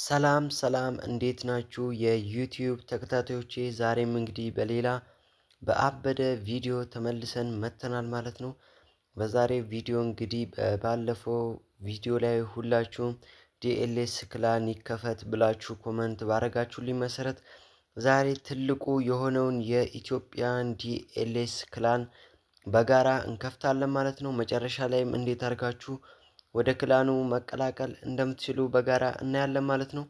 ሰላም ሰላም እንዴት ናችሁ የዩቲዩብ ተከታታዮቼ? ዛሬም እንግዲህ በሌላ በአበደ ቪዲዮ ተመልሰን መጥተናል ማለት ነው። በዛሬው ቪዲዮ እንግዲህ ባለፈው ቪዲዮ ላይ ሁላችሁም ዲኤልኤስ ክላን ይከፈት ብላችሁ ኮመንት ባረጋችሁልኝ መሰረት ዛሬ ትልቁ የሆነውን የኢትዮጵያን ዲኤልኤስ ክላን በጋራ እንከፍታለን ማለት ነው። መጨረሻ ላይም እንዴት አድርጋችሁ ወደ ክላኑ መቀላቀል እንደምትችሉ በጋራ እናያለን ማለት ነው።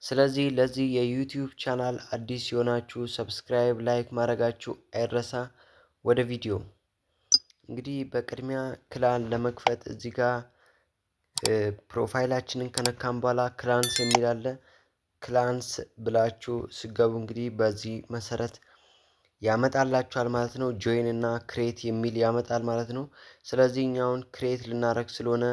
ስለዚህ ለዚህ የዩቲዩብ ቻናል አዲስ የሆናችሁ ሰብስክራይብ፣ ላይክ ማድረጋችሁ አይረሳ። ወደ ቪዲዮ እንግዲህ በቅድሚያ ክላን ለመክፈት እዚህ ጋር ፕሮፋይላችንን ከነካም በኋላ ክላንስ የሚል አለ። ክላንስ ብላችሁ ስገቡ እንግዲህ በዚህ መሰረት ያመጣላችኋል ማለት ነው። ጆይን እና ክሬት የሚል ያመጣል ማለት ነው። ስለዚህ እኛውን ክሬት ልናደርግ ስለሆነ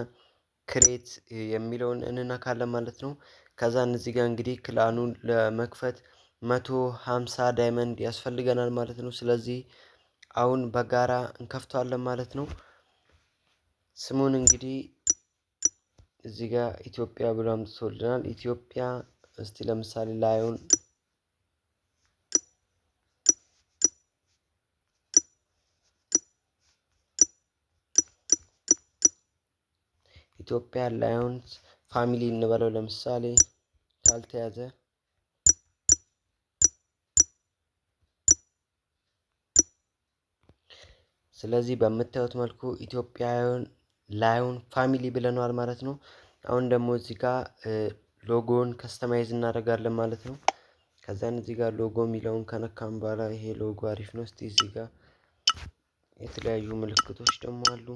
ክሬት የሚለውን እንነካለን ማለት ነው። ከዛ እዚህ ጋር እንግዲህ ክላኑን ለመክፈት 150 ዳይመንድ ያስፈልገናል ማለት ነው። ስለዚህ አሁን በጋራ እንከፍተዋለን ማለት ነው። ስሙን እንግዲህ እዚህ ጋር ኢትዮጵያ ብሎ አምጥቶልናል። ኢትዮጵያ እስቲ ለምሳሌ ላዮን ኢትዮጵያ ላዮንስ ፋሚሊ እንበለው ለምሳሌ ካልተያዘ። ስለዚህ በምታዩት መልኩ ኢትዮጵያውያን ላዮን ፋሚሊ ብለናል ማለት ነው። አሁን ደግሞ እዚህ ጋር ሎጎን ከስተማይዝ እናደርጋለን ማለት ነው። ከዛን እዚህ ጋር ሎጎ የሚለውን ከነካም በኋላ ይሄ ሎጎ አሪፍ ነው። እስቲ እዚህ ጋር የተለያዩ ምልክቶች ደግሞ አሉ።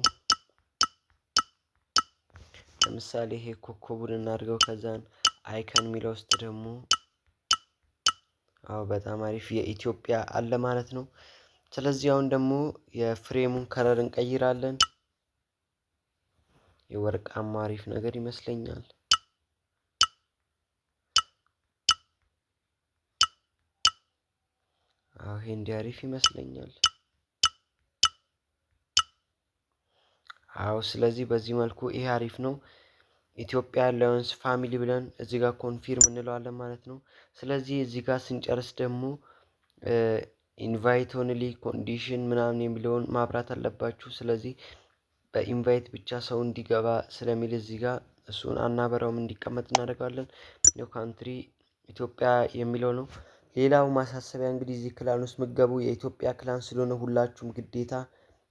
ለምሳሌ ይሄ ኮከቡን እናድርገው። ከዛን አይከን የሚለው ውስጥ ደግሞ በጣም አሪፍ የኢትዮጵያ አለ ማለት ነው። ስለዚህ አሁን ደግሞ የፍሬሙን ከለር እንቀይራለን። የወርቃማ አሪፍ ነገር ይመስለኛል። ይሄ እንዲህ አሪፍ ይመስለኛል። ስለዚህ በዚህ መልኩ ይሄ አሪፍ ነው። ኢትዮጵያ ላዮንስ ፋሚሊ ብለን እዚህ ጋር ኮንፊርም እንለዋለን ማለት ነው። ስለዚህ እዚህ ጋር ስንጨርስ ደግሞ ኢንቫይት ኦንሊ ኮንዲሽን ምናምን የሚለውን ማብራት አለባችሁ። ስለዚህ በኢንቫይት ብቻ ሰው እንዲገባ ስለሚል እዚህ ጋር እሱን አናበራውም፣ እንዲቀመጥ እናደርጋለን። ኒው ካንትሪ ኢትዮጵያ የሚለው ነው። ሌላው ማሳሰቢያ እንግዲህ እዚህ ክላን ውስጥ ምገቡ የኢትዮጵያ ክላን ስለሆነ ሁላችሁም ግዴታ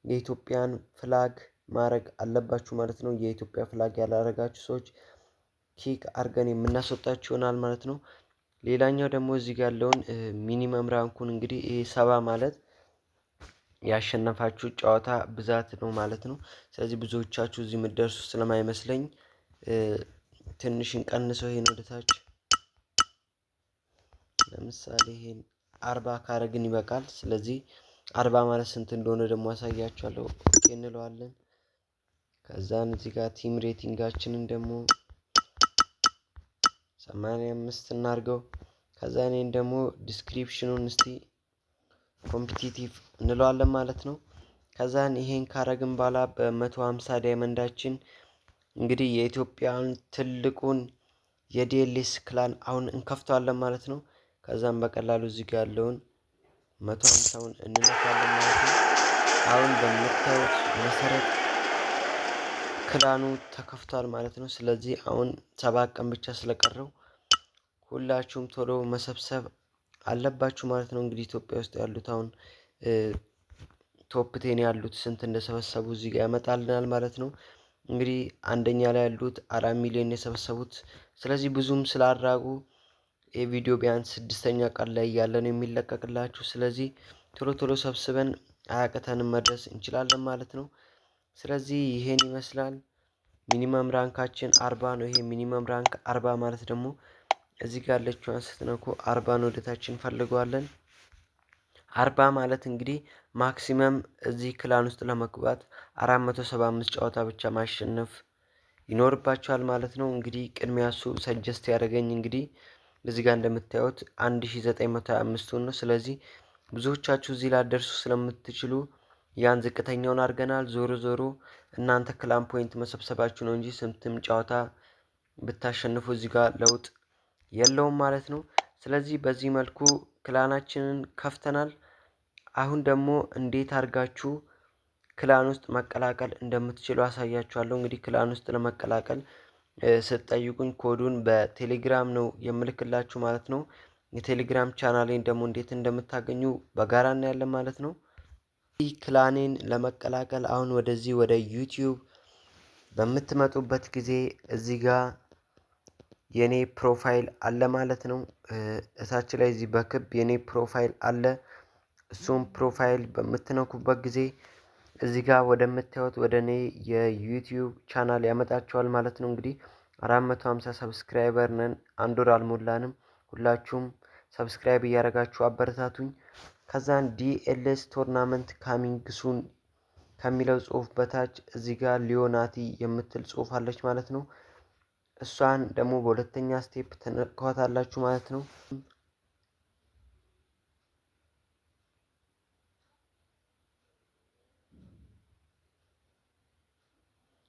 የኢትዮጵያን ፍላግ ማድረግ አለባችሁ ማለት ነው። የኢትዮጵያ ፍላግ ያላረጋችሁ ሰዎች ኪክ አርገን የምናስወጣችሁ ይሆናል ማለት ነው። ሌላኛው ደግሞ እዚህ ጋር ያለውን ሚኒመም ራንኩን እንግዲህ ይሄ 70 ማለት ያሸነፋችሁ ጨዋታ ብዛት ነው ማለት ነው። ስለዚህ ብዙዎቻችሁ እዚህ የምትደርሱ ስለማይመስለኝ ትንሽ እንቀንሰው ይሄን ወደታች። ለምሳሌ ይሄን 40 ካረግን ይበቃል። ስለዚህ 40 ማለት ስንት እንደሆነ ደግሞ አሳያችኋለሁ። ኦኬ እንለዋለን። ከዛን እዚህ ጋር ቲም ሬቲንጋችንን ደግሞ 85 እናድርገው። ከዛ እኔን ደግሞ ዲስክሪፕሽኑን እስቲ ኮምፒቲቲቭ እንለዋለን ማለት ነው። ከዛን ይሄን ካረግን በኋላ በ150 ዳይመንዳችን እንግዲህ የኢትዮጵያን ትልቁን የዲኤልኤስ ክላን አሁን እንከፍተዋለን ማለት ነው። ከዛም በቀላሉ እዚህ ጋር ያለውን 150ውን እንነካለን ማለት ነው። አሁን በምታዩት መሰረት ክላኑ ተከፍቷል ማለት ነው። ስለዚህ አሁን 7 ቀን ብቻ ስለቀረው ሁላችሁም ቶሎ መሰብሰብ አለባችሁ ማለት ነው። እንግዲህ ኢትዮጵያ ውስጥ ያሉት አሁን ቶፕ 10 ያሉት ስንት እንደሰበሰቡ እዚህ ጋር ያመጣልናል ማለት ነው። እንግዲህ አንደኛ ላይ ያሉት 4 ሚሊዮን የሰበሰቡት። ስለዚህ ብዙም ስላራጉ የቪዲዮ ቢያንስ 6ኛ ቀን ላይ ያለ ነው የሚለቀቅላችሁ። ስለዚህ ቶሎ ቶሎ ሰብስበን አያቅተንም መድረስ እንችላለን ማለት ነው። ስለዚህ ይሄን ይመስላል። ሚኒመም ራንካችን 40 ነው። ይሄ ሚኒመም ራንክ 40 ማለት ደግሞ እዚህ ጋር ያለችውን ስትነኩ 40 ወደታችን እንፈልገዋለን። 40 ማለት እንግዲህ ማክሲመም እዚህ ክላን ውስጥ ለመግባት 475 ጨዋታ ብቻ ማሸነፍ ይኖርባቸዋል ማለት ነው። እንግዲህ ቅድሚያ እሱ ሰጀስት ያደረገኝ እንግዲህ እዚህ ጋር እንደምታዩት 1925 ነው። ስለዚህ ብዙዎቻችሁ እዚህ ላደርሱ ስለምትችሉ ያን ዝቅተኛውን አድርገናል። ዞሮ ዞሮ እናንተ ክላን ፖይንት መሰብሰባችሁ ነው እንጂ ስንትም ጨዋታ ብታሸንፉ እዚህ ጋር ለውጥ የለውም ማለት ነው። ስለዚህ በዚህ መልኩ ክላናችንን ከፍተናል። አሁን ደግሞ እንዴት አድርጋችሁ ክላን ውስጥ መቀላቀል እንደምትችሉ አሳያችኋለሁ። እንግዲህ ክላን ውስጥ ለመቀላቀል ስትጠይቁኝ ኮዱን በቴሌግራም ነው የምልክላችሁ ማለት ነው። የቴሌግራም ቻናሌን ደግሞ እንዴት እንደምታገኙ በጋራ እናያለን ማለት ነው። ክላኔን ለመቀላቀል አሁን ወደዚህ ወደ ዩቲዩብ በምትመጡበት ጊዜ እዚህ ጋር የኔ ፕሮፋይል አለ ማለት ነው። እታች ላይ እዚህ በክብ የኔ ፕሮፋይል አለ። እሱም ፕሮፋይል በምትነኩበት ጊዜ እዚህ ጋር ወደምታዩት ወደ እኔ የዩቲዩብ ቻናል ያመጣችኋል ማለት ነው። እንግዲህ 450 ሰብስክራይበር ነን፣ አንድ ወር አልሞላንም። ሁላችሁም ሰብስክራይብ እያደረጋችሁ አበረታቱኝ። ከዛን ዲኤልኤስ ቶርናመንት ካሚንግ ሱን ከሚለው ጽሁፍ በታች እዚህ ጋር ሊዮናቲ የምትል ጽሁፍ አለች ማለት ነው። እሷን ደግሞ በሁለተኛ ስቴፕ ትነኳታላችሁ ማለት ነው።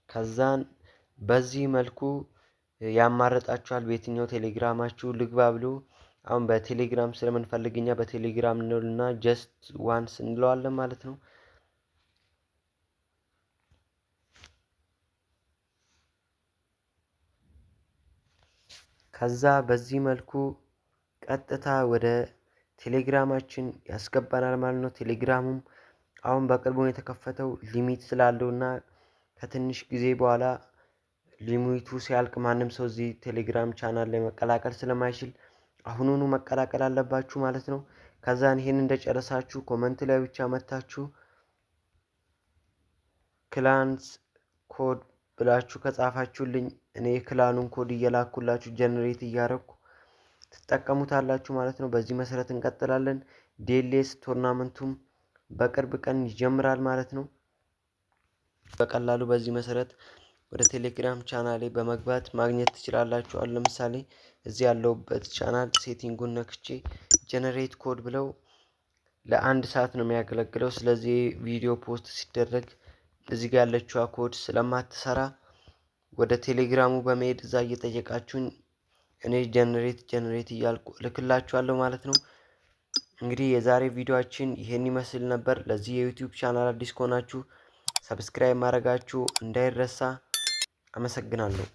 ከዛን በዚህ መልኩ ያማረጣችኋል በየትኛው ቴሌግራማችሁ ልግባ ብሎ። አሁን በቴሌግራም ስለምንፈልግኛ በቴሌግራም እንልና ጀስት ዋንስ እንለዋለን ማለት ነው። ከዛ በዚህ መልኩ ቀጥታ ወደ ቴሌግራማችን ያስገባናል ማለት ነው። ቴሌግራሙም አሁን በቅርቡ የተከፈተው ሊሚት ስላለውና ከትንሽ ጊዜ በኋላ ሊሚቱ ሲያልቅ ማንም ሰው እዚህ ቴሌግራም ቻናል ላይ መቀላቀል ስለማይችል አሁኑኑ መቀላቀል አለባችሁ ማለት ነው። ከዛን ይሄን እንደጨረሳችሁ ኮመንት ላይ ብቻ መታችሁ ክላንስ ኮድ ብላችሁ ከጻፋችሁልኝ እኔ ክላኑን ኮድ እየላኩላችሁ ጀነሬት እያረኩ ትጠቀሙታላችሁ ማለት ነው። በዚህ መሰረት እንቀጥላለን። ዲኤልኤስ ቶርናመንቱም በቅርብ ቀን ይጀምራል ማለት ነው። በቀላሉ በዚህ መሰረት ወደ ቴሌግራም ቻናሌ በመግባት ማግኘት ትችላላችሁ። አሁን ለምሳሌ እዚህ ያለውበት ቻናል ሴቲንጉን ነክቼ ጀነሬት ኮድ ብለው ለአንድ ሰዓት ነው የሚያገለግለው። ስለዚህ ቪዲዮ ፖስት ሲደረግ እዚህ ጋር ያለችዋ ኮድ ስለማትሰራ ወደ ቴሌግራሙ በመሄድ እዛ እየጠየቃችሁኝ እኔ ጀነሬት እያልኩ ልክላችኋለሁ ማለት ነው። እንግዲህ የዛሬ ቪዲዮአችን ይሄን ይመስል ነበር። ለዚህ የዩቲዩብ ቻናል አዲስ ከሆናችሁ ሰብስክራይብ ማድረጋችሁ እንዳይረሳ። አመሰግናለሁ።